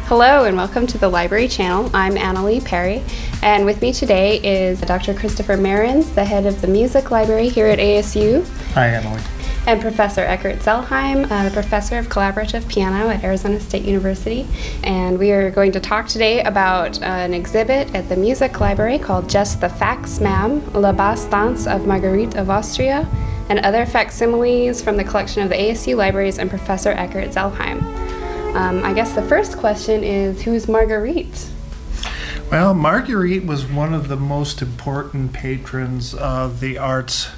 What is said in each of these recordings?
Hello and welcome to the Library Channel. I'm Anali Perry, and with me today is Dr. Christopher Mehrens, the head of the Music Library here at ASU. Hi, Anali. And Professor Eckart Sellheim, the Professor of Collaborative Piano at Arizona State University. And we are going to talk today about an exhibit at the Music Library called Just the Facsimiles, La Basse Danse of Marguerite of Austria, and other facsimiles from the collection of the ASU Libraries and Professor Eckart Sellheim. I guess the first question is, who's Marguerite? Well, Marguerite was one of the most important patrons of the arts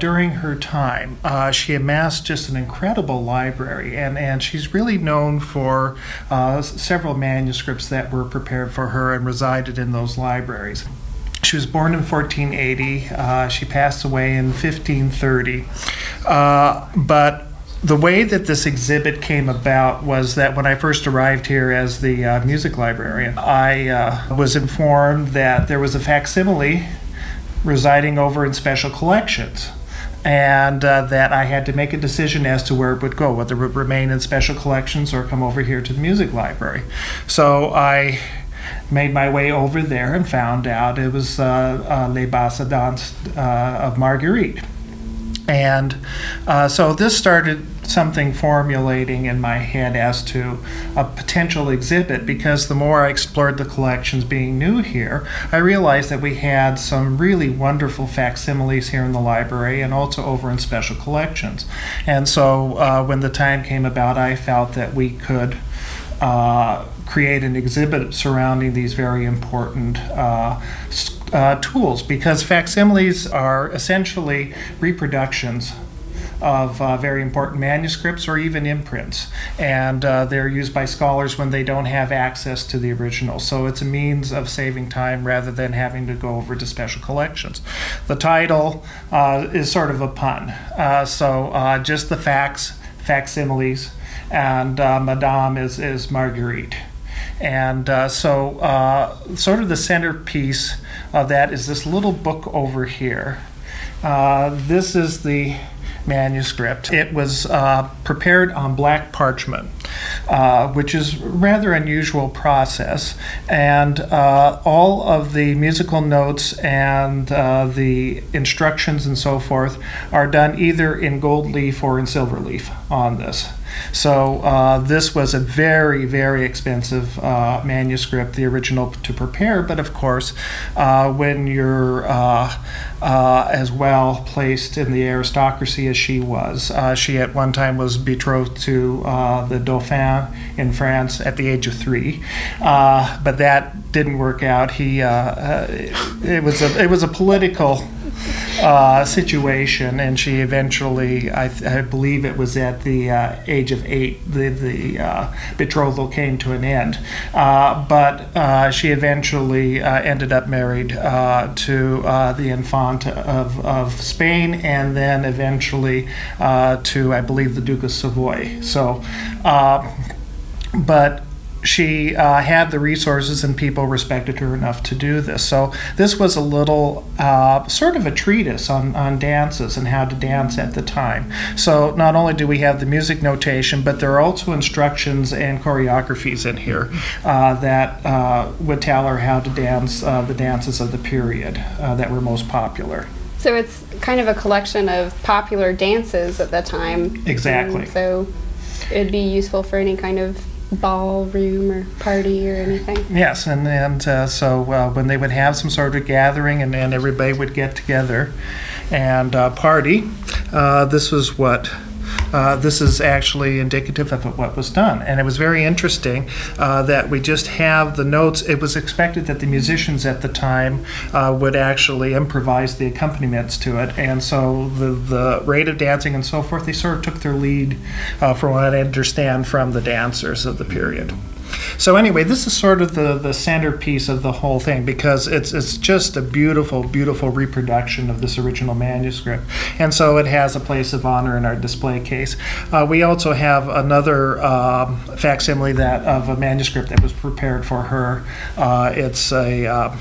during her time. She amassed just an incredible library, and she's really known for several manuscripts that were prepared for her and resided in those libraries. She was born in 1480. She passed away in 1530. But the way that this exhibit came about was that when I first arrived here as the music librarian, I was informed that there was a facsimile residing over in special collections, and that I had to make a decision as to where it would go, whether it would remain in special collections or come over here to the music library. So I made my way over there and found out it was Les Basses Danses of Marguerite. And so this started something formulating in my head as to a potential exhibit, because the more I explored the collections being new here, I realized that we had some really wonderful facsimiles here in the library and also over in special collections. And so when the time came about, I felt that we could create an exhibit surrounding these very important tools, because facsimiles are essentially reproductions of very important manuscripts or even imprints, and they're used by scholars when they don't have access to the original. So it's a means of saving time rather than having to go over to special collections. The title is sort of a pun. Just the facsimiles, and Madame is Marguerite. And sort of the centerpiece of that is this little book over here. This is the manuscript. It was prepared on black parchment, which is a rather unusual process, and all of the musical notes and the instructions and so forth are done either in gold leaf or in silver leaf on this. So this was a very, very expensive manuscript, the original, to prepare, but of course when you're as well placed in the aristocracy as she was, she at one time was betrothed to the Dauphin in France at the age of 3, but that didn't work out. It was a political situation, and she eventually, I believe it was at the age of 8, the betrothal came to an end. But she eventually ended up married to the Infante of Spain, and then eventually to, I believe, the Duke of Savoy. So, but she had the resources, and people respected her enough to do this. So this was a little sort of a treatise on dances and how to dance at the time. So not only do we have the music notation, but there are also instructions and choreographies in here that would tell her how to dance the dances of the period that were most popular. So it's kind of a collection of popular dances at the time. Exactly. So it'd be useful for any kind of ballroom or party or anything. Yes, and so when they would have some sort of gathering and everybody would get together and party, this was what this is actually indicative of what was done. And it was very interesting that we just have the notes. It was expected that the musicians at the time would actually improvise the accompaniments to it, and so the rate of dancing and so forth, they sort of took their lead, from what I understand, from the dancers of the period. So anyway, this is sort of the centerpiece of the whole thing, because it's just a beautiful, beautiful reproduction of this original manuscript. And so it has a place of honor in our display case. We also have another facsimile of a manuscript that was prepared for her. It's a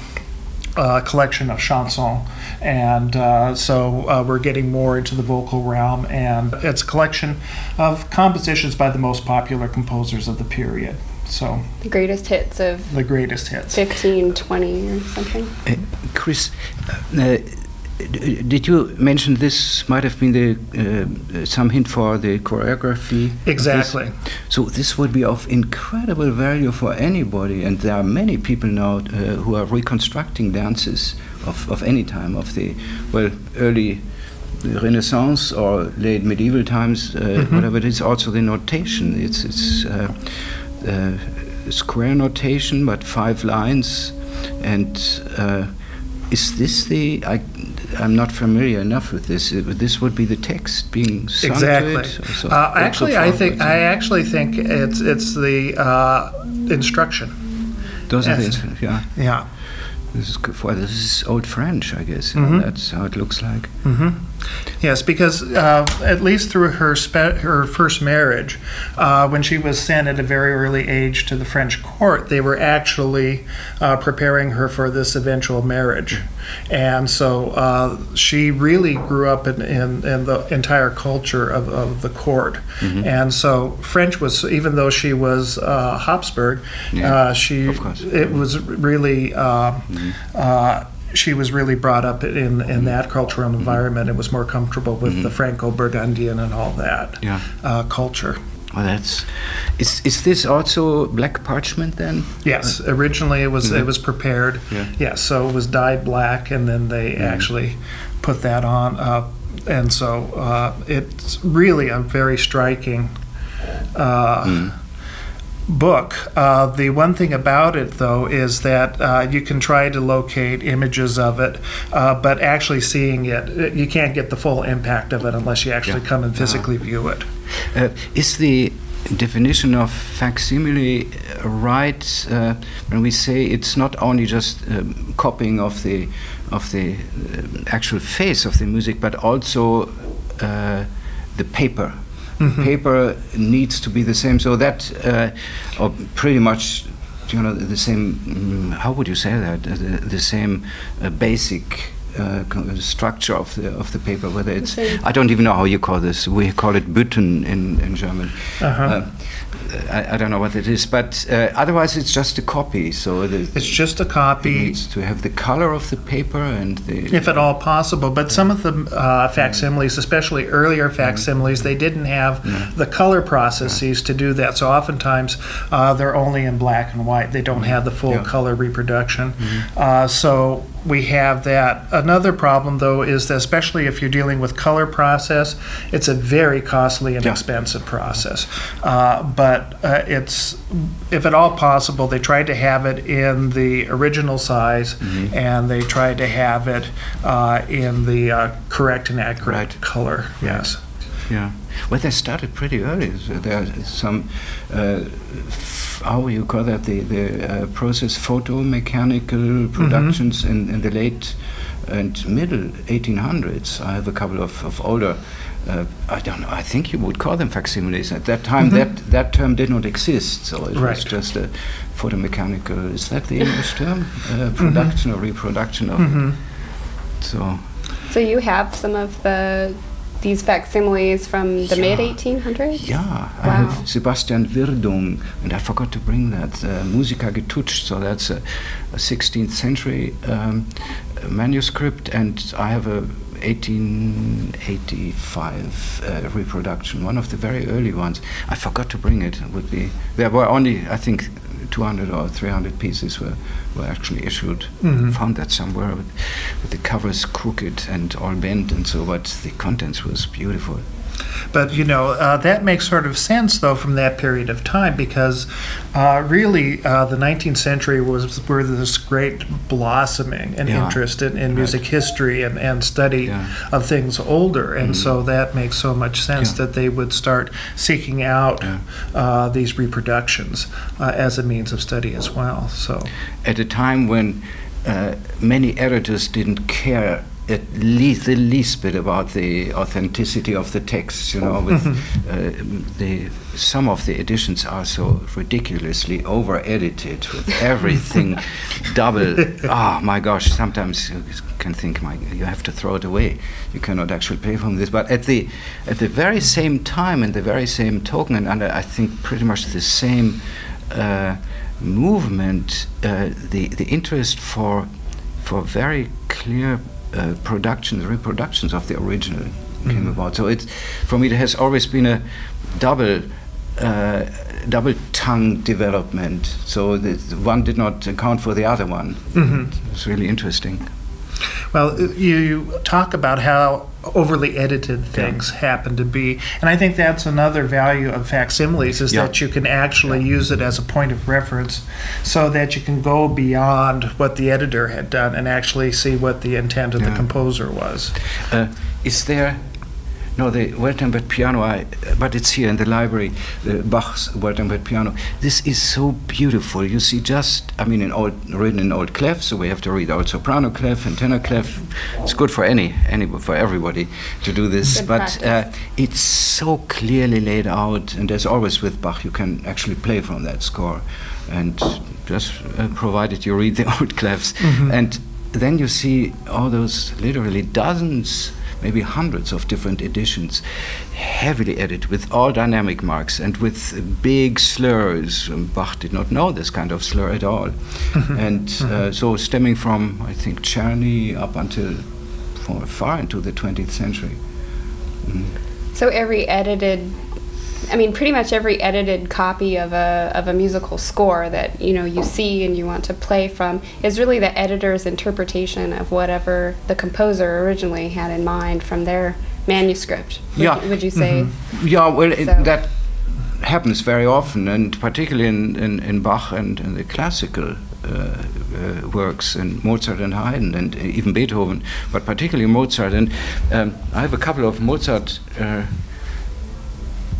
collection of chansons, and so we're getting more into the vocal realm, and it's a collection of compositions by the most popular composers of the period. So the greatest hits of the greatest hits, 15, 20 or something. Chris, did you mention this might have been the some hint for the choreography? Exactly. So this would be of incredible value for anybody, and there are many people now who are reconstructing dances of any time, of the early Renaissance or late medieval times, whatever it is. Also the notation, it's square notation, but 5 lines, and is this the? I'm not familiar enough with this. This would be the text being sung exactly. to it? So actually, I actually think it's the instruction. Those are the instruments. Yeah. Yeah. This is Old French, I guess. That's how it looks like. Yes, because at least through her first marriage, when she was sent at a very early age to the French court, they were actually preparing her for this eventual marriage. And so she really grew up in the entire culture of the court. And so French was, even though she was Habsburg, it was really she was really brought up in that cultural environment. It was more comfortable with the Franco-Burgundian and all that culture. Well, is this also black parchment then? Yes, originally it was prepared. Yes, so it was dyed black, and then they actually put that on. And so it's really a very striking book. The one thing about it, though, is that you can try to locate images of it, but actually seeing it, you can't get the full impact of it unless you actually come and physically view it. Is the definition of facsimile right when we say it's not only just copying of the actual face of the music, but also the paper? Paper needs to be the same, so that or pretty much, the same. How would you say that? The same basic structure of the paper. Whether it's, I don't even know how you call this. We call it Bütten in German. I don't know what it is, but otherwise it's just a copy. So it's just a copy. It needs to have the color of the paper and if at all possible. But some of the facsimiles, especially earlier facsimiles, they didn't have the color processes to do that. So oftentimes they're only in black and white. They don't have the full color reproduction. So we have that. Another problem, though, is that especially if you're dealing with color process, it's a very costly and expensive process. But it's, if at all possible, they tried to have it in the original size, and they tried to have it in the correct and accurate color. Yes. Yeah. Well, they started pretty early. So there are some, how you call that, the process photomechanical productions in the late and middle 1800s. I have a couple of older, I don't know, I think you would call them facsimiles. At that time, that term did not exist, so it was just a photomechanical, is that the English term? Production or reproduction of So you have some of these facsimiles from the mid-1800s? Yeah, wow. I have Sebastian Wirdung, and I forgot to bring that, Musica getutscht, so that's a 16th century manuscript, and I have a 1885 reproduction, one of the very early ones. I forgot to bring it. There were only, I think, 200 or 300 pieces were actually issued. Found that somewhere, with the covers crooked and all bent and so, but the contents was beautiful. But that makes sort of sense, though, from that period of time, because really the 19th century was where this great blossoming and interest in music history and study of things older, and so that makes so much sense that they would start seeking out these reproductions as a means of study as well. So at a time when many editors didn't care the least bit about the authenticity of the text, you know. With some of the editions are so ridiculously over-edited with everything double. Oh my gosh! Sometimes you can think, you have to throw it away. You cannot actually play from this. But at the very same time, in the very same token, and under I think pretty much the same movement, the interest for very clear reproductions of the original came about. So it's, for me, there has always been a double tongue development. So the one did not account for the other one. It's really interesting. Well, you talk about how overly edited things happen to be, and I think that's another value of facsimiles, is that you can actually use it as a point of reference, so that you can go beyond what the editor had done and actually see what the intent of the composer was. Is there... No, the well-tempered piano, but it's here in the library, Bach's well-tempered piano. This is so beautiful. You see just, I mean, written in old clef, so we have to read old soprano clef and tenor clef. It's good for for everybody to do this, good but it's so clearly laid out, and as always with Bach, you can actually play from that score, and just provided you read the old clefs. And then you see all those literally dozens, maybe hundreds of different editions, heavily edited with all dynamic marks and with big slurs. Bach did not know this kind of slur at all. And so stemming from, I think, Czerny up until far into the 20th century. So pretty much every edited copy of a musical score that you see and you want to play from is really the editor's interpretation of whatever the composer originally had in mind from their manuscript. Would you say? Yeah, well, that happens very often, and particularly in Bach and in the classical works, and Mozart and Haydn and even Beethoven, but particularly Mozart. And I have a couple of Mozart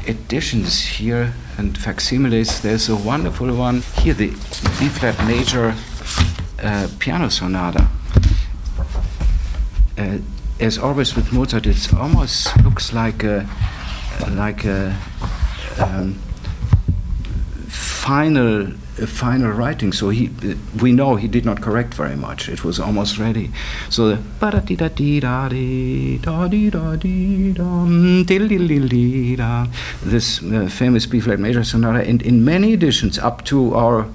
editions here and facsimiles. There's a wonderful one here, the B-flat major piano sonata. As always with Mozart, it almost looks like a final writing. So we know he did not correct very much. It was almost ready. So this famous B-flat major sonata, and in many editions up to our,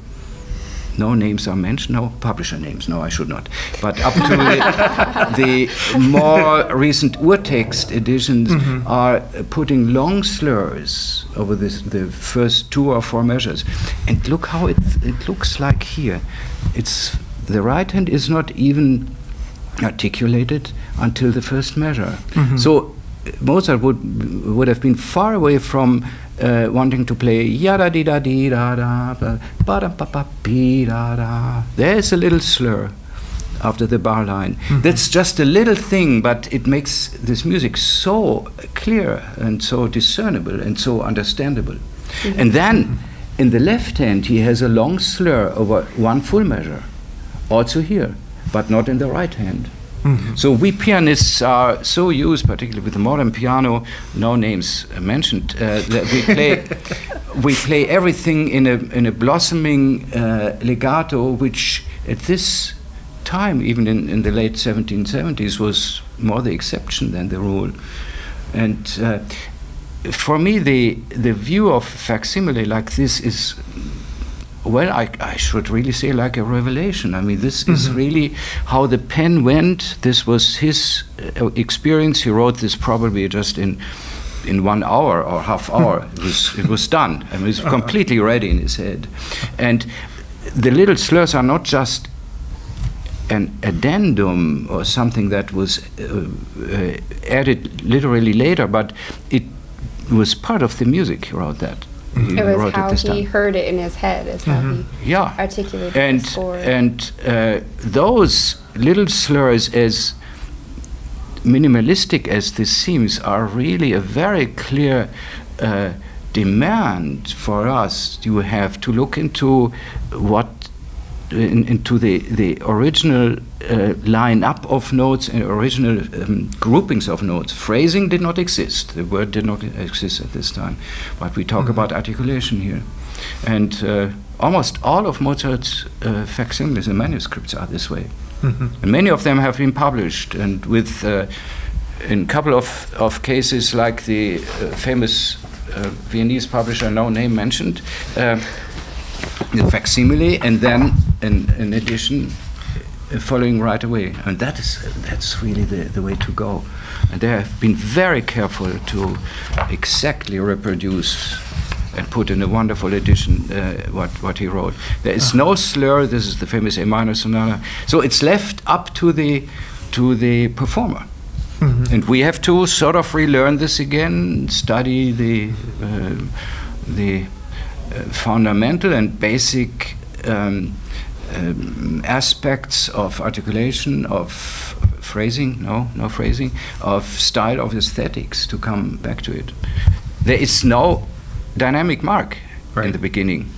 no names are mentioned, no publisher names, no, I should not, but up to the more recent Urtext editions are putting long slurs over the first 2 or 4 measures. And look how it looks like here. The right hand is not even articulated until the first measure. So Mozart would have been far away from wanting to play yada di da di da da ba da pa pa pi da da. There's a little slur after the bar line. That's just a little thing, but it makes this music so clear and so discernible and so understandable. And then in the left hand he has a long slur over 1 full measure, also here, but not in the right hand. So we pianists are so used, particularly with the modern piano, no names mentioned, that we play everything in a blossoming legato, which at this time, even in the late 1770s, was more the exception than the rule. And for me, the view of facsimile like this is, well, I should really say, like a revelation. I mean, this is really how the pen went. This was his experience. He wrote this probably just in 1 hour or half hour. It was done. I mean, it was completely ready in his head. And the little slurs are not just an addendum or something that was added literally later, but it was part of the music. He wrote that. It was how he heard it in his head, is how he articulated the score. And those little slurs, as minimalistic as this seems, are really a very clear demand for us. You have to look into what into the original line-up of notes and original groupings of notes. Phrasing did not exist. The word did not exist at this time. But we talk about articulation here. And almost all of Mozart's facsimiles and manuscripts are this way. And many of them have been published, and with in a couple of cases, like the famous Viennese publisher, no name mentioned, the facsimile, and then an edition following right away. And that's really the way to go. And they have been very careful to exactly reproduce and put in a wonderful edition what he wrote. There is no slur. This is the famous A minor sonata. So it's left up to the performer. And we have to sort of relearn this again, study the fundamental and basic aspects of articulation, of phrasing, no phrasing, of style, of aesthetics, to come back to it. There is no dynamic mark in the beginning.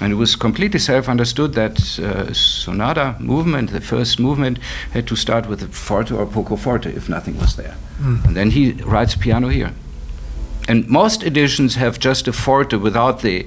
And it was completely self-understood that sonata movement, the first movement, had to start with a forte or poco forte if nothing was there. And then he writes piano here. And most editions have just a forte without the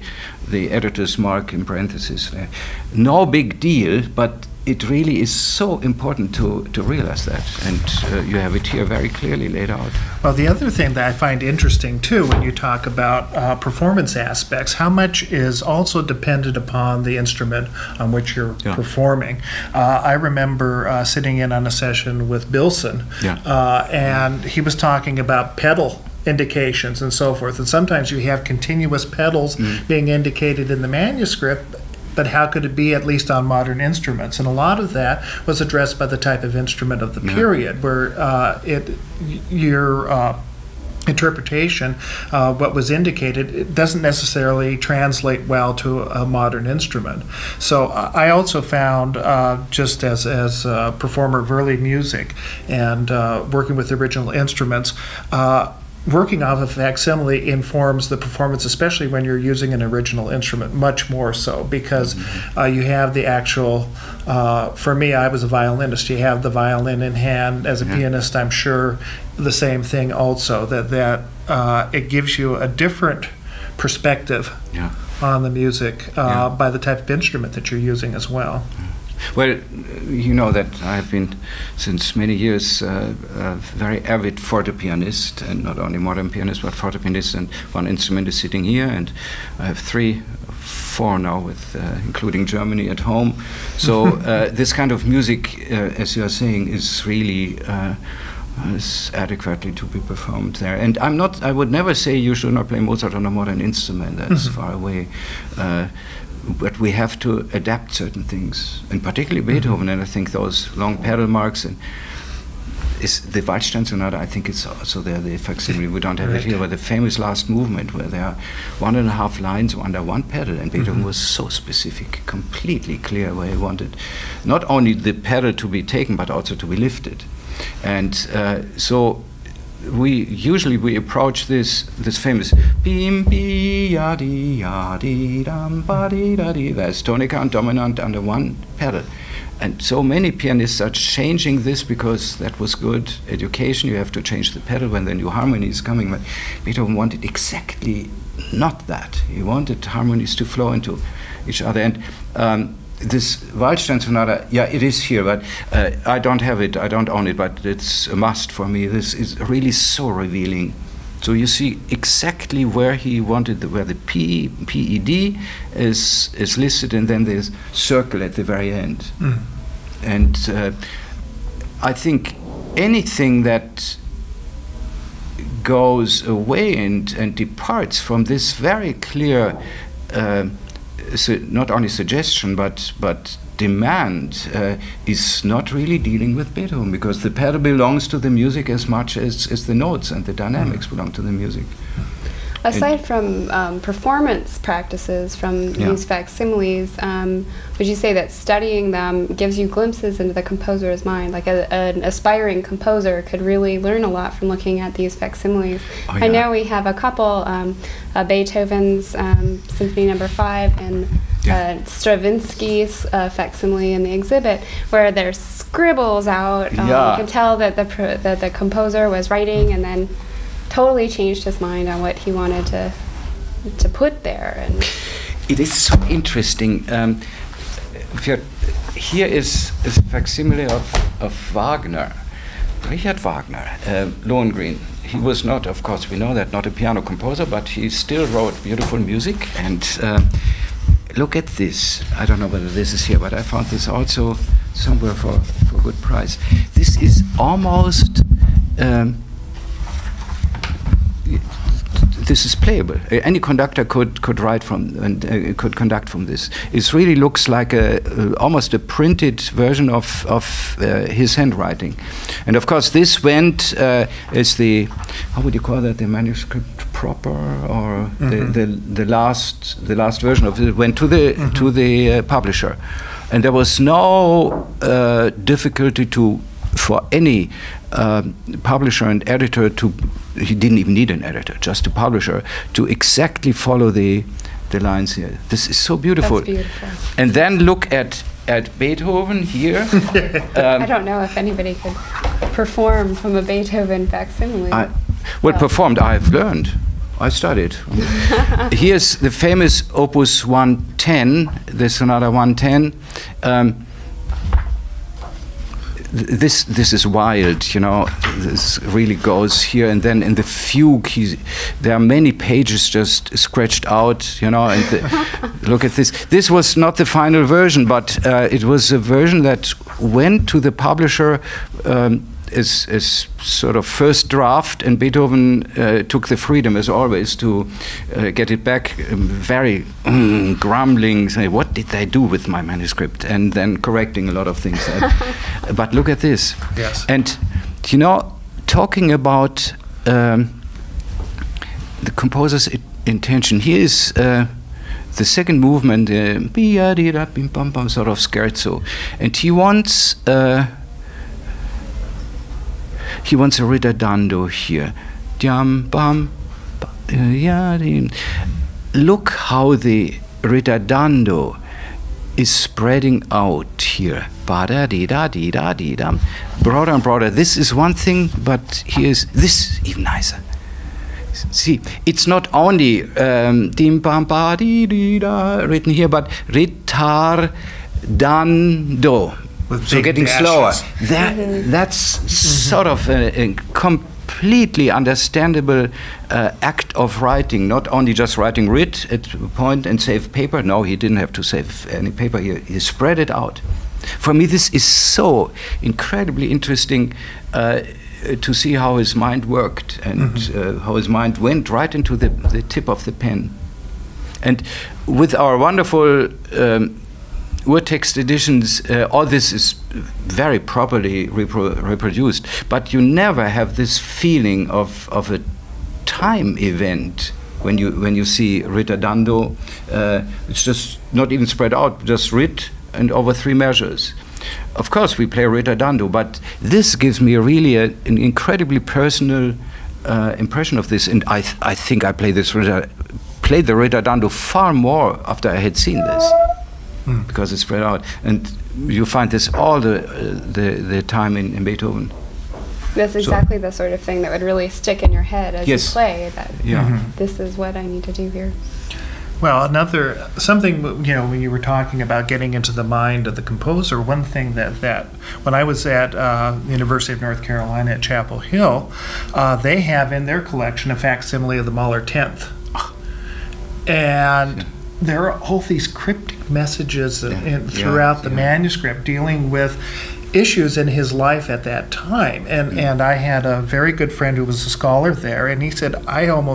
editor's mark in parentheses there. No big deal, but it really is so important to realize that. And you have it here very clearly laid out. Well, the other thing that I find interesting, too, when you talk about performance aspects, how much is also dependent upon the instrument on which you're performing. I remember sitting in on a session with Bilson, and he was talking about pedal indications and so forth. And sometimes you have continuous pedals being indicated in the manuscript, but how could it be, at least on modern instruments? And a lot of that was addressed by the type of instrument of the period, where your interpretation, what was indicated, it doesn't necessarily translate well to a modern instrument. So I also found, just as a performer of early music and working with original instruments, working off a facsimile informs the performance, especially when you're using an original instrument, much more so, because you have the actual, for me, I was a violinist, you have the violin in hand. As a pianist, I'm sure the same thing also, that it gives you a different perspective on the music by the type of instrument that you're using as well. Well, you know that I've been, since many years, a very avid forte pianist, and not only modern pianist, but forte pianist, and one instrument is sitting here, and I have four now, with including Germany at home. So this kind of music, as you are saying, is really is adequately to be performed there. And I would never say you should not play Mozart on a modern instrument. That's far away. But we have to adapt certain things, and particularly Beethoven. And I think those long pedal marks, and the Waldstein Sonata, I think it's also there, the facsimile. We don't have it here, but the famous last movement, where there are 1.5 lines under one pedal, and Beethoven was so specific, completely clear where he wanted not only the pedal to be taken, but also to be lifted. And so we approach this famous bim bi yadi yadi dam ba di da di. There's tonica and dominant under one pedal, and so many pianists are changing this because that was good education. You have to change the pedal when the new harmony is coming. But Beethoven wanted exactly not that. He wanted harmonies to flow into each other. And this Waldstein Sonata, it is here, but I don't have it, I don't own it, but it's a must for me. This is really so revealing. So you see exactly where he wanted, where the PED is listed, and then there's circle at the very end. And I think anything that goes away and departs from this very clear not only suggestion but demand is not really dealing with Beethoven, because the pedal belongs to the music as much as the notes and the dynamics belong to the music. Aside from performance practices from these facsimiles, would you say that studying them gives you glimpses into the composer's mind? Like an aspiring composer could really learn a lot from looking at these facsimiles. Oh, yeah. I know we have a couple, Beethoven's Symphony No. 5 and Stravinsky's facsimile in the exhibit, where there's scribbles out. You can tell that the composer was writing and then totally changed his mind on what he wanted to put there. And it is so interesting. Here is a facsimile of Wagner, Richard Wagner, Lohengrin. He was not, of course, we know that, not a piano composer, but he still wrote beautiful music. And look at this. I don't know whether this is here, but I found this also somewhere for a good price. This is almost, this is playable. Any conductor could write from and could conduct from this. It really looks like almost a printed version of his handwriting. And of course, this went as the, how would you call that, the manuscript proper, or the last version of it went to the publisher, and there was no difficulty for any publisher and editor he didn't even need an editor, just a publisher, to exactly follow the lines here. This is so beautiful. That's beautiful. And then look at Beethoven here. I don't know if anybody could perform from a Beethoven facsimile. Performed, I've learned. I studied. Here's the famous Opus 110, the Sonata 110. This is wild, you know. This really goes here, and then in the fugue, there are many pages just scratched out, you know. And look at this. This was not the final version, but it was a version that went to the publisher as sort of first draft, and Beethoven took the freedom, as always, to get it back, very grumbling, saying, what did they do with my manuscript? And then correcting a lot of things. But look at this. Yes. And, you know, talking about the composer's intention, here is the second movement, sort of scherzo. And he wants a ritardando here. Look how the ritardando is spreading out here. Broader and broader. This is one thing, but here's this even nicer. See, it's not only written here, but ritardando. So getting slower. That's sort of a completely understandable act of writing, not only just writing Rit at a point and save paper. No, he didn't have to save any paper. He spread it out. For me, this is so incredibly interesting to see how his mind worked and how his mind went right into the tip of the pen. And with our wonderful Urtext editions, all this is very properly reproduced, but you never have this feeling of a time event when you see ritardando. It's just not even spread out, just Rit and over 3 measures. Of course, we play ritardando, but this gives me really an incredibly personal impression of this, and I think I played the ritardando far more after I had seen this. Because it's spread out, and you find this all the time in Beethoven. That's exactly the sort of thing that would really stick in your head as you play. That this is what I need to do here. Well, something, you know, when you were talking about getting into the mind of the composer, one thing that when I was at the University of North Carolina at Chapel Hill, they have in their collection a facsimile of the Mahler 10th, and there are all these cryptic messages throughout the manuscript dealing with issues in his life at that time. And I had a very good friend who was a scholar there, and he said, I don't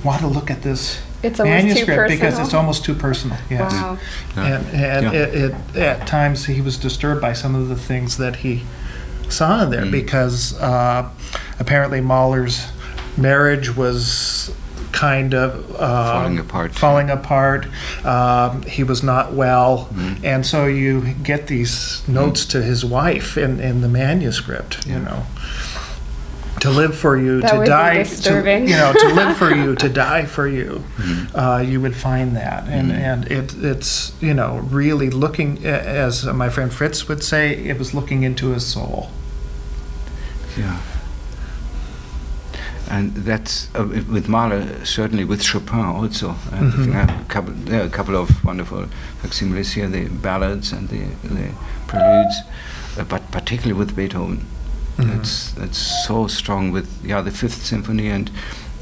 want to look at this manuscript because it's almost too personal. Yes. Wow. And at times he was disturbed by some of the things that he saw in there because apparently Mahler's marriage was kind of falling apart. He was not well, and so you get these notes to his wife in the manuscript, you know. To live for you, that to would die, be disturbing. to live for you, to die for you. You would find that, and it's really looking, as my friend Fritz would say, it was looking into his soul. Yeah. And that's with Mahler, certainly with Chopin also. And there are a couple of wonderful facsimiles here, the ballads and the preludes, but particularly with Beethoven. That's so strong with the Fifth Symphony and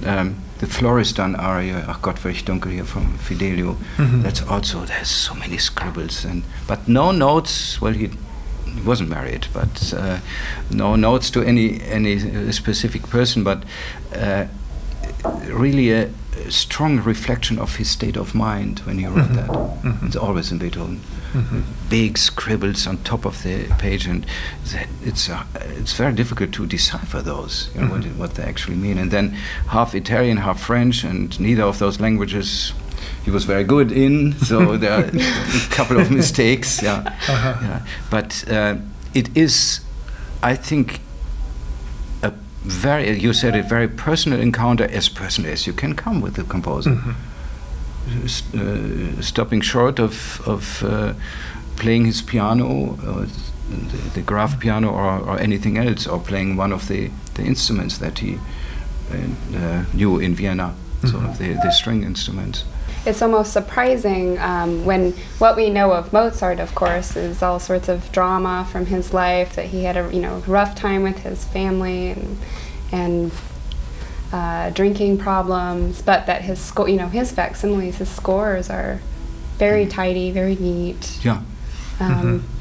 the Florestan aria, Ach Gott, welch dunkel here from Fidelio. That's also, there's so many scribbles, but no notes. Well, he wasn't married, but no notes to any specific person, but really a strong reflection of his state of mind when he wrote that. It's always in Beethoven. Big scribbles on top of the page, and it's very difficult to decipher those, what they actually mean. And then half Italian, half French, and neither of those languages he was very good in, so there are a couple of mistakes. But it is, I think, a very, you said it, very personal encounter, as personal as you can come with the composer. Stopping short of playing his piano, or the Graf piano, or anything else, or playing one of the instruments that he knew in Vienna, sort of the string instruments. It's almost surprising when what we know of Mozart, of course, is all sorts of drama from his life, that he had a rough time with his family and drinking problems, but that his his facsimiles, his scores are very tidy, very neat. Yeah.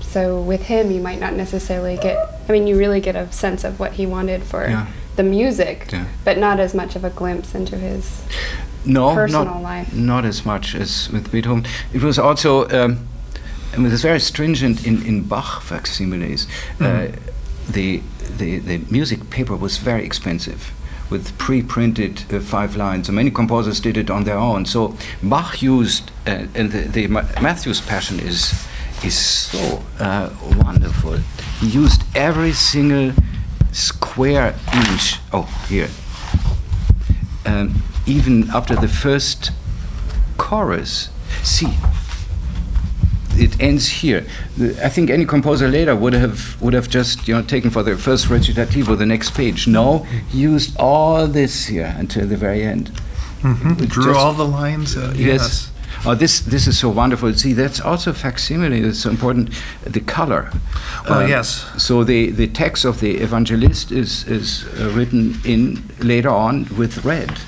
So with him, you might not necessarily get. I mean, you really get a sense of what he wanted for the music, but not as much of a glimpse into his personal life. Not as much as with Beethoven. It was also, it was very stringent in Bach facsimiles. The music paper was very expensive, with pre-printed 5 lines. So many composers did it on their own. So Bach used, and the Matthew's Passion is so wonderful. He used every single square inch. Oh, here. Even after the first chorus, see, it ends here. I think any composer later would have just taken for the first recitativo the next page. No, he used all this here until the very end. Drew all the lines. Yes. Oh, this is so wonderful. See, that's also facsimile. It's so important. The color. Yes. So the text of the Evangelist is written in later on with red,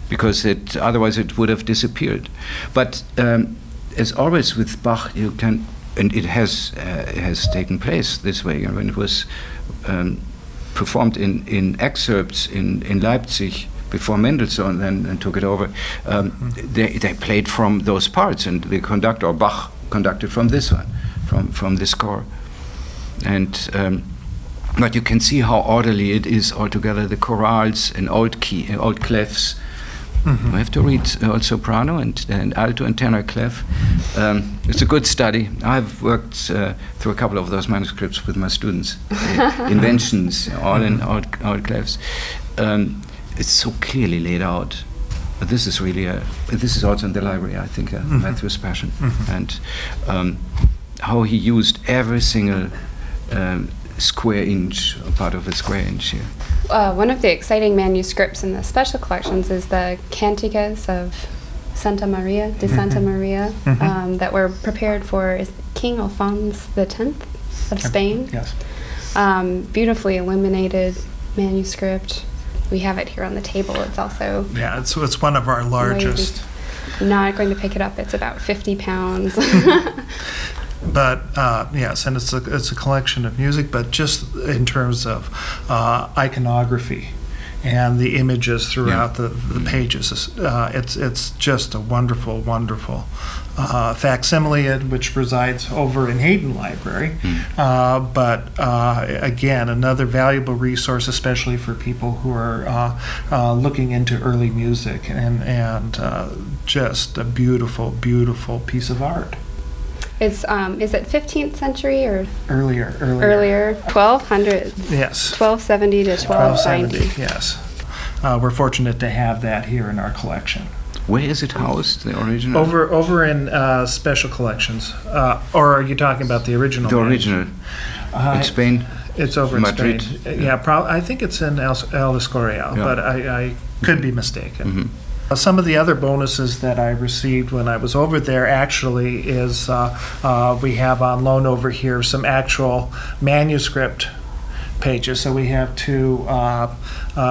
because otherwise it would have disappeared. But as always with Bach, you can, and it has taken place this way. When it was performed in excerpts in Leipzig before Mendelssohn then took it over, they played from those parts, and the conductor, or Bach, conducted from this one, from this score. And but you can see how orderly it is altogether. The chorales and old clefs. We have to read old soprano and alto and tenor clef. It's a good study. I've worked through a couple of those manuscripts with my students. Inventions, all in old clefs. It's so clearly laid out. But this is really this is also in the library, I think, Matthew's Passion, and how he used every single square inch, part of a square inch here. One of the exciting manuscripts in the special collections is the Canticas of Santa Maria, de Santa Maria, that were prepared for King Alphonse X of Spain. Yes. Beautifully illuminated manuscript. We have it here on the table. It's also it's one of our largest. I'm not going to pick it up. It's about 50 pounds. But yes, and it's a collection of music, but just in terms of iconography and the images throughout the pages, it's just a wonderful facsimile, which resides over in Hayden Library. But again, another valuable resource, especially for people who are looking into early music, and just a beautiful piece of art. It's is it 15th century or Earlier. 1200s? Yes. 1270 to 1290. 1270, yes. We're fortunate to have that here in our collection. Where is it housed, the original? Over in special collections. Or are you talking about the original? The original. In Spain? It's over in Madrid. Spain. Yeah, I think it's in El Escorial, but I could be mistaken. Some of the other bonuses that I received when I was over there actually is we have on loan over here some actual manuscript pages. So we have 2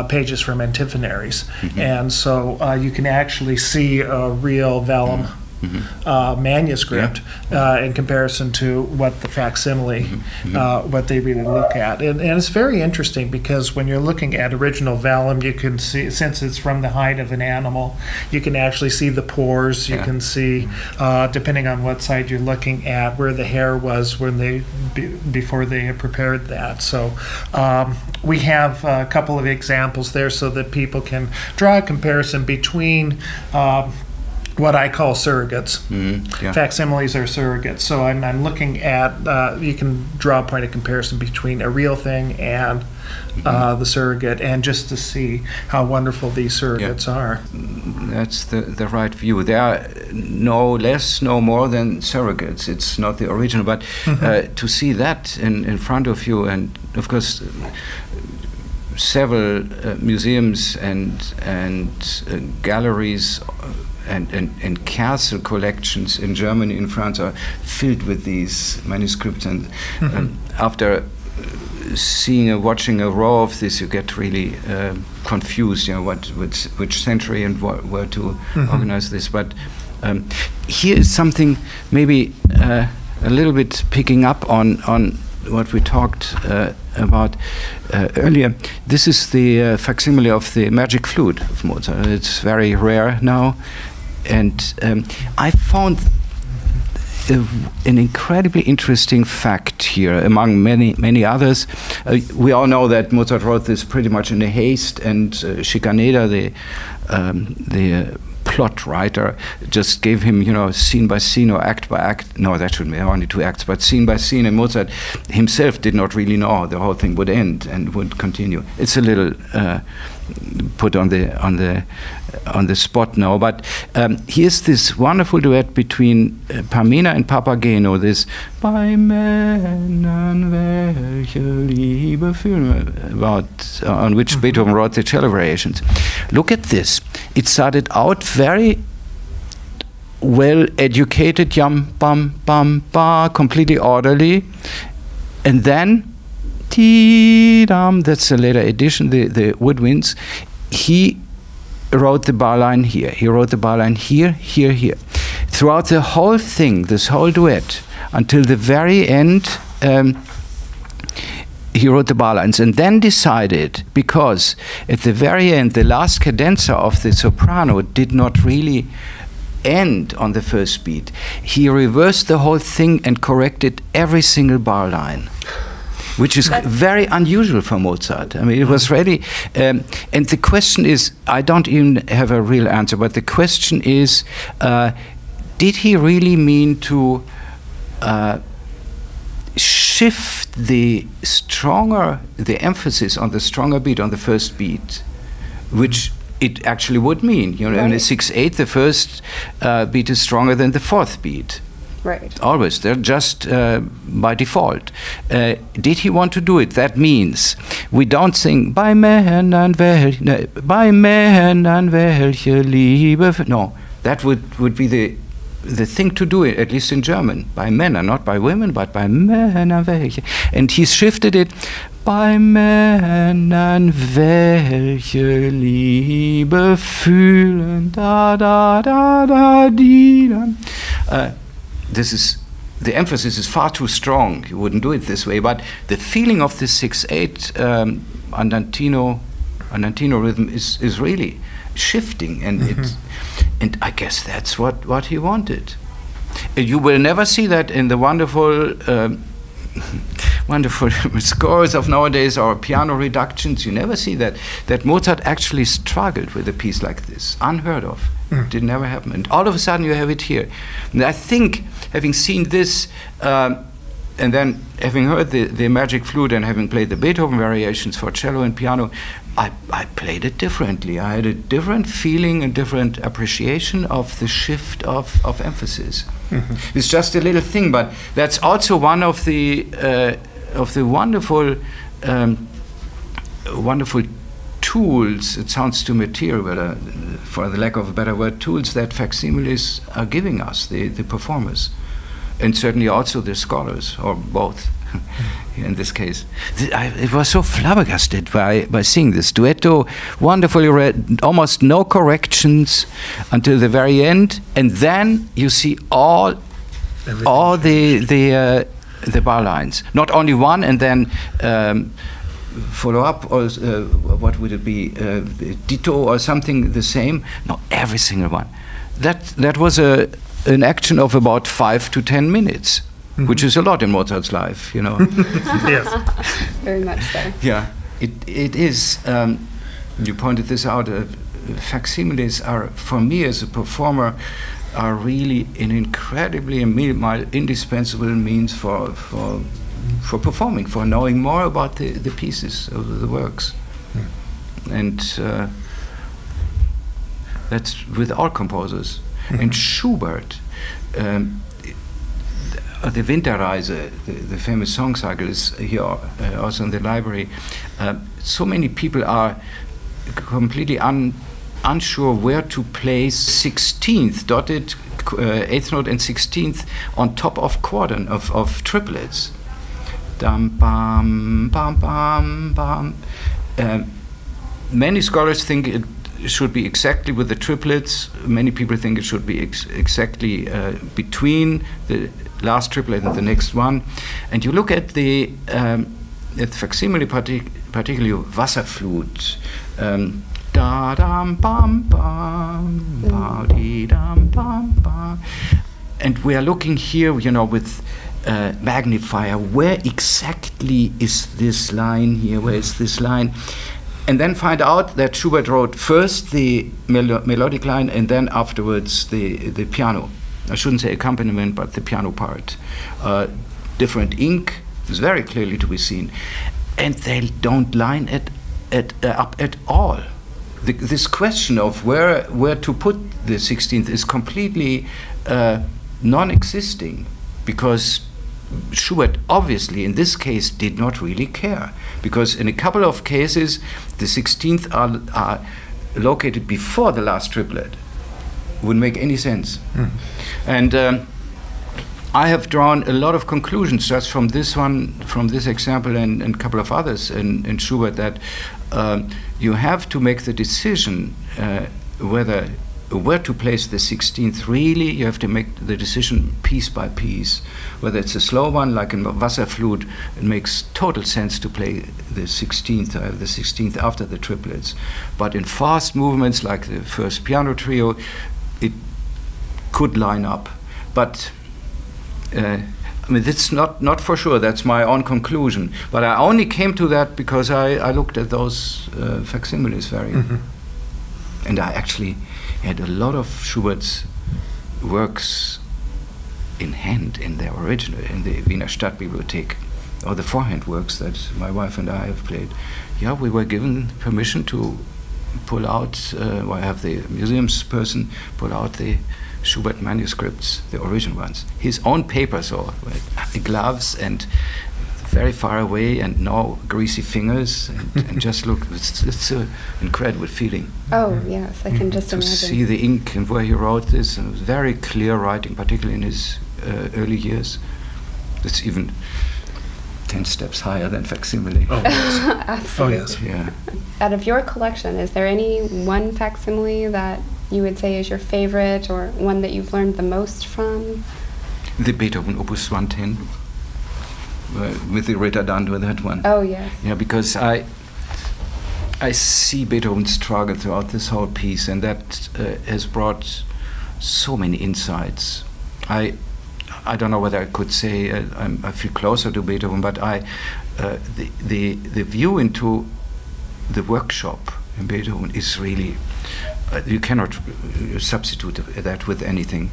pages from Antiphonary, and so you can actually see a real vellum manuscript in comparison to what the facsimile, what they really look at. And it's very interesting because when you're looking at original vellum, you can see, since it's from the hide of an animal, you can actually see the pores. You can see, depending on what side you're looking at, where the hair was when before they had prepared that. So we have a couple of examples there so that people can draw a comparison between what I call surrogates. Facsimiles are surrogates. So I'm looking at, you can draw a point of comparison between a real thing and the surrogate, and just to see how wonderful these surrogates are. That's the right view. They are no less, no more than surrogates. It's not the original, but to see that in front of you, and of course several museums and galleries and castle collections in Germany and France are filled with these manuscripts, and after watching a row of this, you get really confused. You know which century and where to organize this. But here is something maybe a little bit picking up on what we talked about earlier. This is the facsimile of the Magic Flute of Mozart. It's very rare now. And I found an incredibly interesting fact here, among many others. We all know that Mozart wrote this pretty much in a haste, and Schikaneder, the plot writer, just gave him, scene by scene or act by act. No, that should be only 2 acts, but scene by scene. And Mozart himself did not really know how the whole thing would end and would continue. It's a little put on the spot now. But here's this wonderful duet between Pamina and Papageno. This "Bei Männern welche Liebe fühlen," on which Beethoven wrote the cello variations. Look at this. It started out very well educated, yum, bum, bum, ba, completely orderly, and then that's the later edition, the woodwinds. He wrote the bar line here. He wrote the bar line here, here, here. Throughout the whole thing, this whole duet, until the very end, he wrote the bar lines, and then decided, because at the very end, the last cadenza of the soprano did not really end on the first beat. He reversed the whole thing and corrected every single bar line, which is very unusual for Mozart. I mean, it was really, and the question is, I don't even have a real answer, but the question is, did he really mean to shift the emphasis on the stronger beat, on the first beat, which it actually would mean, in a 6/8, the first beat is stronger than the fourth beat. Right. Always. They're just by default. Did he want to do it? That means we don't sing "Bei Männern welche Liebe." No, that would be the thing to do it, at least in German. Bei Männern, not by women, but bei Männern welche. And he's shifted it. Bei Männern welche Liebe fühlen, da da da da di da. The emphasis is far too strong. You wouldn't do it this way, but the feeling of the 6/8 andantino rhythm is really shifting, and and I guess that's what he wanted. You will never see that in the wonderful wonderful scores of nowadays or piano reductions. You never see that Mozart actually struggled with a piece like this. Unheard of. It did never happen. And all of a sudden you have it here. And I think, having seen this, and then having heard the Magic Flute and having played the Beethoven variations for cello and piano, I played it differently. I had a different feeling and different appreciation of the shift of emphasis. It's just a little thing, but that's also one of the wonderful wonderful tools. It sounds too material, but for the lack of a better word, tools that facsimiles are giving us, the performers, and certainly also the scholars, or both. In this case, it was so flabbergasted by seeing this duetto, wonderfully read, almost no corrections until the very end, and then you see all the bar lines, not only one, and then follow up, or what would it be, ditto or something the same. No, every single one. That was an action of about 5 to 10 minutes. Which is a lot in Mozart's life, you know. Yes. Very much so. Yeah, it is. You pointed this out. Facsimiles are, for me as a performer, are really an incredibly indispensable means for performing, for knowing more about the pieces of the works, and that's with all composers. And Schubert. The Winterreise, the famous song cycle, is here also in the library. So many people are completely unsure where to place 16th, dotted 8th note and 16th on top of of triplets. Dum, bam, bam, bam, bam. Many scholars think it should be exactly with the triplets. Many people think it should be exactly between the last triplet and the next one. And you look at the facsimile, particularly Wasserflute, da dam bam bam, ba dee dam bam bam, and we are looking here, you know, with magnifier. Where exactly is this line here? Where is this line? And then find out that Schubert wrote first the melodic line and then afterwards the piano. I shouldn't say accompaniment, but the piano part. Different ink is very clearly to be seen. And they don't line up at all. This question of where to put the 16th is completely non-existing, because Schubert obviously in this case did not really care, because in a couple of cases the 16th are located before the last triplet. Wouldn't make any sense. And I have drawn a lot of conclusions just from this one, from this example, and a couple of others in Schubert, that you have to make the decision where to place the 16th. Really, you have to make the decision piece by piece. Whether it's a slow one, like in Wasserflute, it makes total sense to play the 16th after the triplets. But in fast movements, like the first piano trio, it could line up. But I mean, that's not for sure. That's my own conclusion. But I only came to that because I looked at those facsimiles and I actually had a lot of Schubert's works in hand in their original, in the Wiener Stadtbibliothek, or the forehand works that my wife and I have played. Yeah, we were given permission to pull out, or have the museum's person pull out the Schubert manuscripts, the original ones. His own papers, or gloves, and very far away, and no greasy fingers, and just look. It's an incredible feeling. Oh yes, I can just to imagine. See the ink and where he wrote this, and very clear writing, particularly in his early years. It's even 10 steps higher than facsimile. Oh yes. Absolutely. Oh yes. Yeah. Out of your collection, is there any one facsimile that you would say is your favorite, or one that you've learned the most from? The Beethoven Opus 110, with the ritardando, that one. Oh yes. Yeah, because I see Beethoven's struggle throughout this whole piece, and that has brought so many insights. I don't know whether I could say I feel closer to Beethoven, but the view into the workshop in Beethoven is really, you cannot substitute that with anything.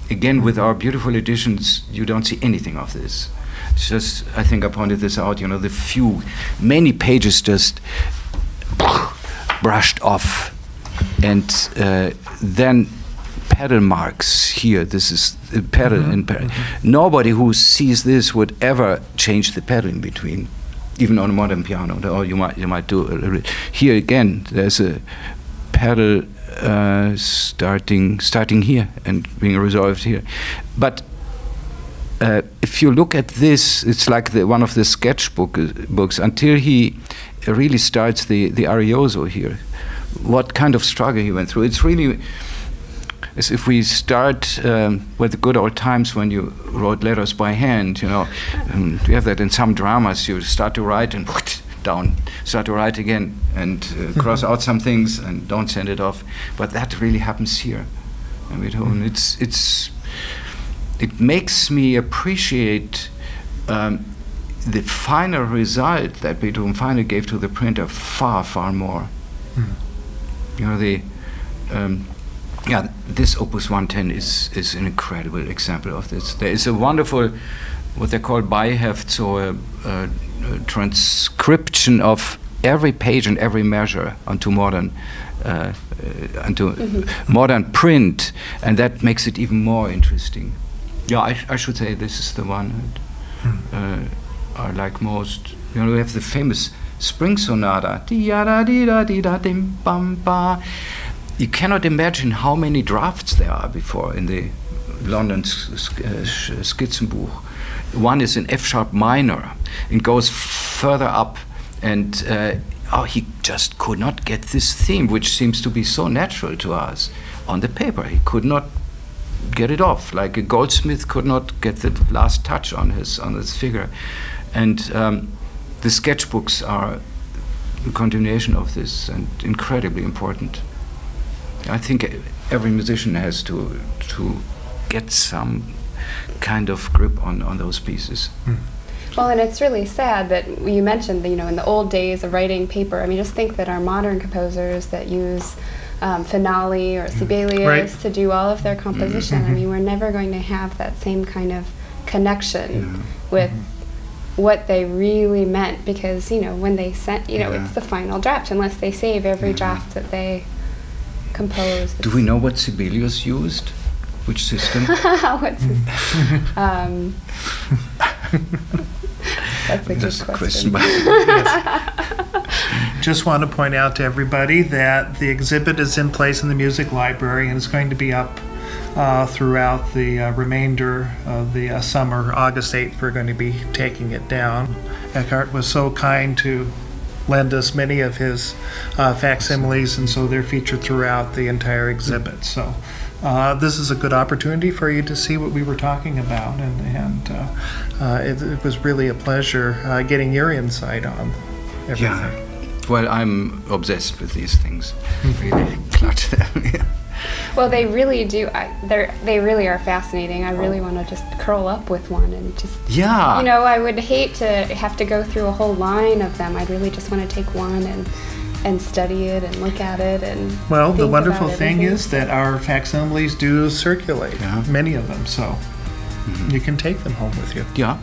Again, with our beautiful editions, you don't see anything of this. It's just, I think I pointed this out, you know, many pages just brushed off, and then pedal marks here. This is pedal and pedal. Nobody who sees this would ever change the pedal in between, even on a modern piano. Or you might do a little bit. Here again, there's a pedal starting here and being resolved here. But if you look at this, it's like one of the sketchbooks until he really starts the arioso here. What kind of struggle he went through. It's really as if we start with the good old times when you wrote letters by hand, you know. You have that in some dramas. You start to write and down, start to write again, and cross out some things and don't send it off. But that really happens here. And Beethoven, it makes me appreciate the final result that Beethoven finally gave to the printer far, far more. You know, this Opus 110 is an incredible example of this. There is a wonderful, what they call Beiheft, so a transcription of every page and every measure onto modern modern print, and that makes it even more interesting. Yeah, I should say this is the one that I like most. You know, we have the famous Spring Sonata. You cannot imagine how many drafts there are before in the London Skizzenbuch. One is in F-sharp minor. It goes further up, and he just could not get this theme, which seems to be so natural to us, on the paper. He could not get it off, like a goldsmith could not get the last touch on his figure. And the sketchbooks are a continuation of this, and incredibly important. I think every musician has to get some kind of grip on those pieces. Well, and it's really sad that you mentioned that, you know, in the old days of writing paper, I mean, just think that our modern composers that use Finale or Sibelius to do all of their composition, I mean, we're never going to have that same kind of connection with what they really meant, because, you know, when they sent, you know, it's the final draft, unless they save every draft that they composed. Do we know what Sibelius used? Which system? What's his that's a good question. Just want to point out to everybody that the exhibit is in place in the Music Library, and it's going to be up throughout the remainder of the summer. August 8th, we're going to be taking it down. Eckart was so kind to lend us many of his facsimiles, and so they're featured throughout the entire exhibit. So this is a good opportunity for you to see what we were talking about, and it was really a pleasure getting your insight on everything. Yeah. Well, I'm obsessed with these things. Really clutch them. Well, they really do. They really are fascinating. I really want to just curl up with one and just, you know, I would hate to have to go through a whole line of them. I'd really just want to take one and study it and look at it. And well, the wonderful thing is that our facsimiles do circulate, many of them, so you can take them home with you. Yeah.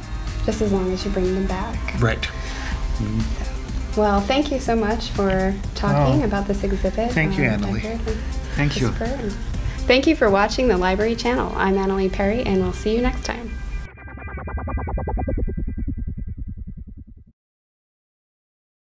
Just as long as you bring them back. Right. Well, thank you so much for talking about this exhibit. Thank you, Anali. Thank you. Thank you for watching the Library Channel. I'm Anali Perry, and we'll see you next time.